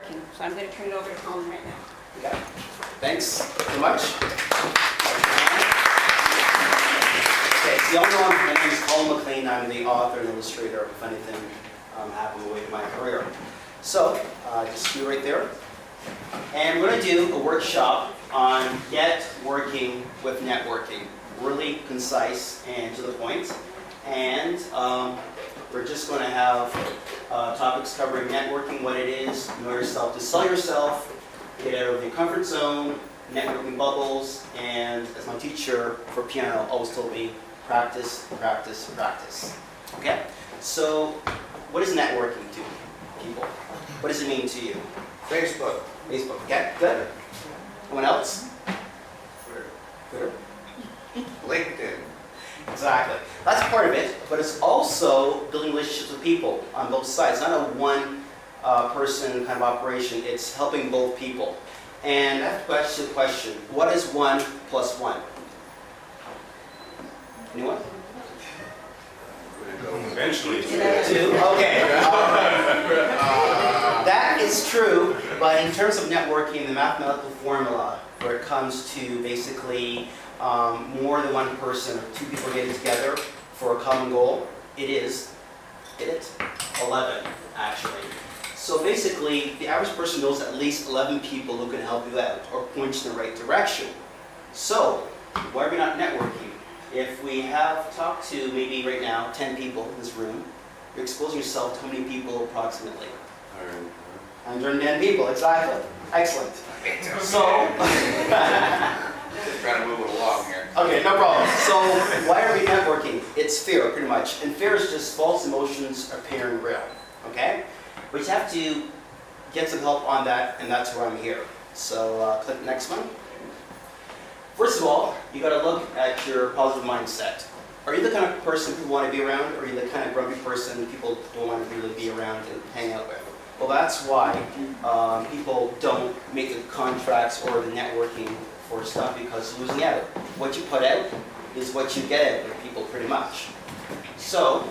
networking. So I'm going to turn it over to Colin right now. Okay. Thanks so much. Okay, so y'all know my name is Colin McLean. I'm the author and illustrator of If Anything Happened on the Way to My Career. So, just you right there. And we're going to do a workshop on get working with networking. Really concise and to the point. And we're just going to have topics covering networking, what it is, know yourself to sell yourself, get out of your comfort zone, networking bubbles, and as my teacher for piano always told me, practice, practice, practice. Okay? So, what is networking to people? What does it mean to you? Facebook. Facebook. Okay, good. Anyone else? Twitter. LinkedIn. Exactly. That's part of it, but it's also building relationships with people on both sides. Not a one person kind of operation, it's helping both people. And I have to ask you a question. What is 1 plus 1? Anyone? Eventually. 2? Okay. That is true, but in terms of networking, the mathematical formula where it comes to basically more than one person or two people getting together for a common goal, it is 11, actually. So basically, the average person knows at least 11 people who can help you out or point you in the right direction. So, why are we not networking? If we have talked to maybe right now 10 people in this room, you're exposing yourself to how many people approximately? 110 people, exactly. Excellent. So, Just trying to move it along here. okay, no problem. So, why are we networking? It's fear, pretty much. And fear is just false emotions appearing real. Okay? But you have to get some help on that, and that's where I'm here. So, click the next one. First of all, you got to look at your positive mindset. Are you the kind of person people want to be around, or are you the kind of grumpy person people don't want to really be around and hang out with? Well, that's why people don't make the contracts or the networking for stuff, because you're losing out. What you put out is what you get out of people, pretty much. So,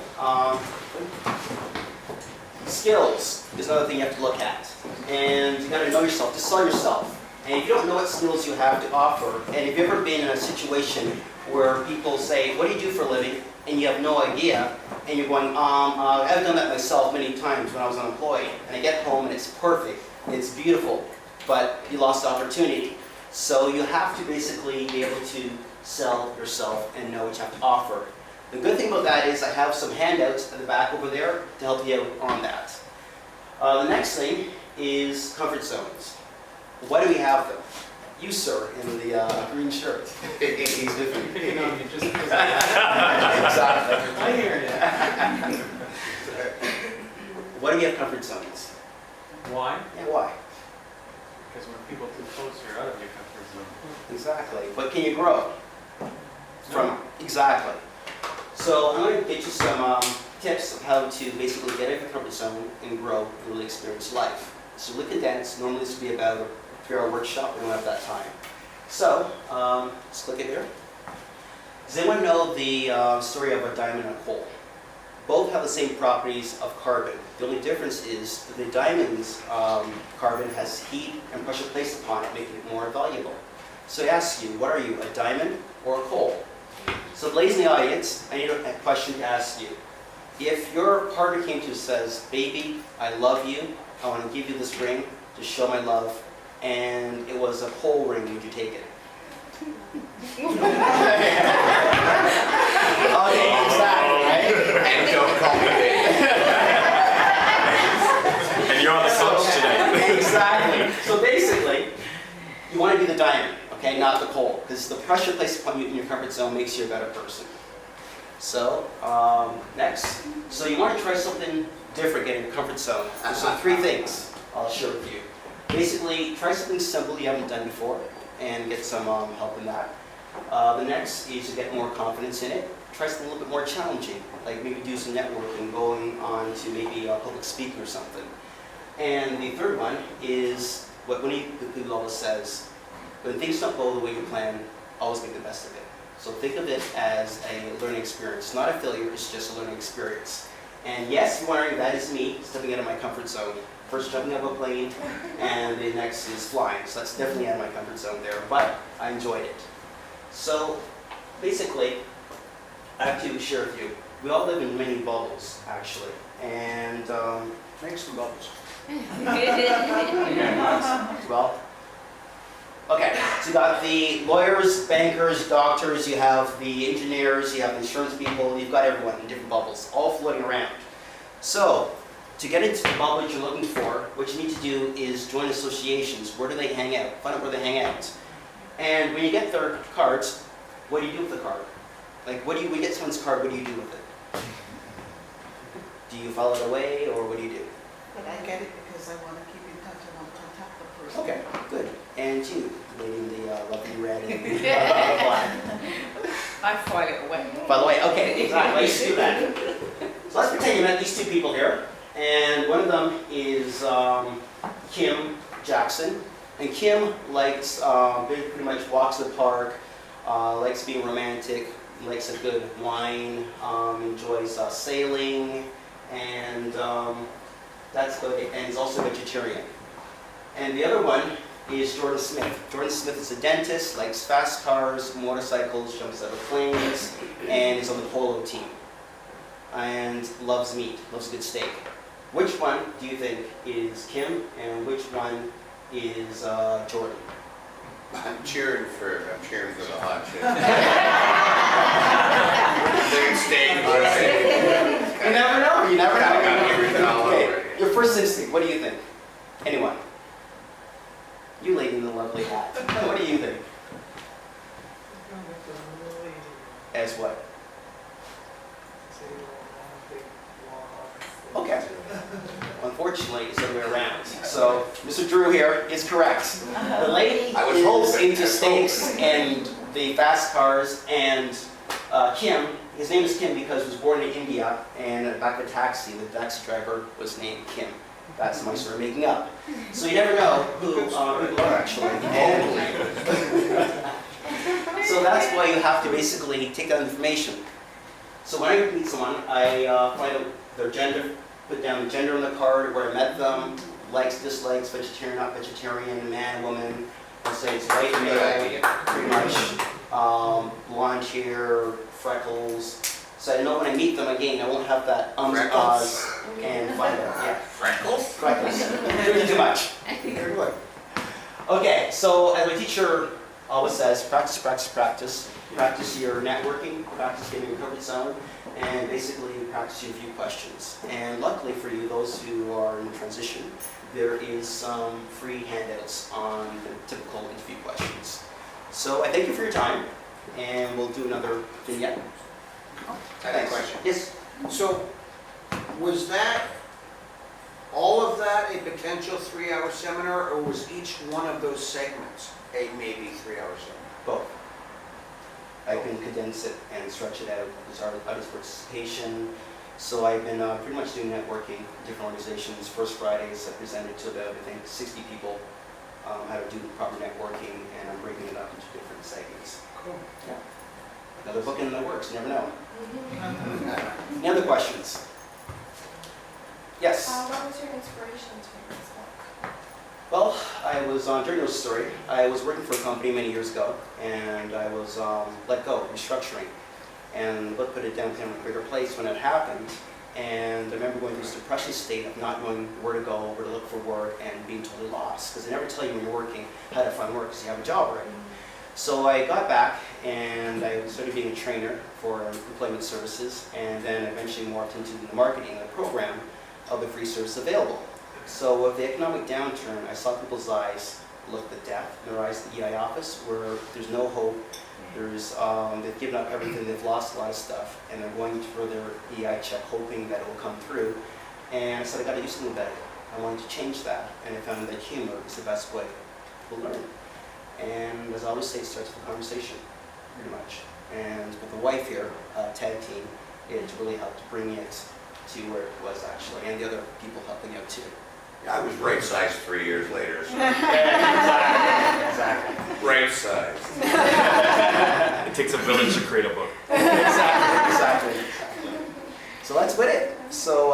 skills is another thing you have to look at. And you got to know yourself, to sell yourself. And if you don't know what skills you have to offer, and if you've ever been in a situation where people say, what do you do for a living? And you have no idea, and you're going, I've done that myself many times when I was unemployed. And I get home and it's perfect, it's beautiful, but you lost the opportunity. So you have to basically be able to sell yourself and know what you have to offer. The good thing about that is I have some handouts at the back over there to help you out on that. The next thing is comfort zones. Why do we have them? You, sir, in the green shirt. He's different. Picking on me just because Exactly. I hear you. Why do we have comfort zones? Why? Yeah, why? Because when people too close, you're out of your comfort zone. Exactly. But can you grow? From exactly. So I'm going to get you some tips of how to basically get out of your comfort zone and grow and really experience life. So really condensed. Normally this would be about a 3-hour workshop. We don't have that time. So let's click it here. Does anyone know the story of a diamond and a coal? Both have the same properties of carbon. The only difference is the diamond's carbon has heat and pressure placed upon it, making it more valuable. So I ask you, what are you, a diamond or a coal? So ladies in the audience, I need a question to ask you. If your partner came to you and says, baby, I love you, I want to give you this ring to show my love, and it was a coal ring, would you take it? Okay, exactly, right? And don't call me baby. And you're on the couch today. Exactly. So basically, you want to be the diamond, okay, not the coal, because the pressure placed upon you in your comfort zone makes you a better person. So, next. So you want to try something different, get in your comfort zone. So 3 things I'll share with you. Basically, try something simple you haven't done before and get some help in that. The next is to get more confidence in it. Try something a little bit more challenging, like maybe do some networking, going on to maybe public speaking or something. And the third one is what Winnie the Pooh always says, when things don't go the way you plan, always make the best of it. So think of it as a learning experience. It's not a failure, it's just a learning experience. And yes, you're wondering, that is me stepping out of my comfort zone. first jumping out of a plane, and the next is flying. So that's definitely out of my comfort zone there, but I enjoyed it. So basically, I have to share with you, we all live in many bubbles, actually, and Make some bubbles. well, okay, so you got the lawyers, bankers, doctors, you have the engineers, you have the insurance people, you've got everyone in different bubbles, all floating around. So, to get into the bubble that you're looking for, what you need to do is join associations. Where do they hang out? Find out where they hang out. And when you get their cards, what do you do with the card? Like, when you get someone's card, what do you do with it? Do you file it away, or what do you do? But I get it because I want to keep in touch, I want to contact the person. Okay, good. And you, lady in the lovely red and black. I file it away. By the way, okay, exactly, let's do that. So let's pretend you met these two people here, and one of them is Kim Jackson. And Kim likes, pretty much walks the park, likes being romantic, likes a good wine, enjoys sailing, and that's good, and is also vegetarian. And the other one is Jordan Smith. Jordan Smith is a dentist, likes fast cars, motorcycles, jumps out of planes, and is on the polo team. And loves meat, loves a good steak. Which one do you think is Kim, and which one is Jordan? I'm cheering for the hot chick. Big steak. You never know, you never Kinda got know. everything all Okay, over. your first instinct, what do you think? Anyone? You lady in the lovely hat. What do you think? As what? Okay. Unfortunately, it's the other way around. So, Mr. Drew here is correct. The lady I was is hoping. into steaks and the fast cars, and Kim, his name is Kim because he was born in India, and back of a taxi, the taxi driver was named Kim. That's my sort of making up. So you never know who people are actually. And so that's why you have to basically take that information. So when I meet someone, I find out their gender, put down the gender on the card, where I met them, likes, dislikes, vegetarian, not vegetarian, man, woman. I'll say it's white Good male, idea. pretty much, blonde hair, freckles. So I know when I meet them again, I won't have that Freckles? ahs, and find out, yeah. Freckles? Freckles. Doing too much. Very good. Okay, so as my teacher always says, practice, practice, practice. Practice your networking, practice getting your comfort zone, and basically practice your few questions. And luckily for you, those who are in transition, there is some free handouts on the typical interview questions. So I thank you for your time, and we'll do another vignette. I have a question. Yes? So, was that, all of that a potential 3-hour seminar, or was each one of those segments a maybe 3-hour seminar? Both. I can condense it and stretch it out as artist participation. So I've been pretty much doing networking in different organizations. First Fridays, I presented to about, I think, 60 people how to do proper networking, and I'm breaking it up into different segments. Cool. Yeah. Another book in the works, you never know. Any other questions? Yes? What was your inspiration to write this book? Well, I was, during your story, I was working for a company many years ago, and I was let go, restructuring. And the book put it down in a bigger place when it happened. And I remember going through this depression state of not knowing where to go, where to look for work, and being totally lost. Because they never tell you when you're working how to find work, because you have a job already. So I got back, and I started being a trainer for employment services, and then eventually morphed into the marketing and the program of the free service available. So with the economic downturn, I saw people's eyes look the death in their eyes at the EI office, where there's no hope. There's, they've given up everything, they've lost a lot of stuff, and they're going for their EI check, hoping that it will come through. And I said, I got to do something about it. I wanted to change that, and I found that humor is the best way to learn. And as I always say, it starts with a conversation, pretty much. And with the wife here, tag team, it really helped bring it to where it was actually, and the other people helping out too. I was right size 3 years later, so. Exactly. Right size. It takes a village to create a book. Exactly. So that's with it. So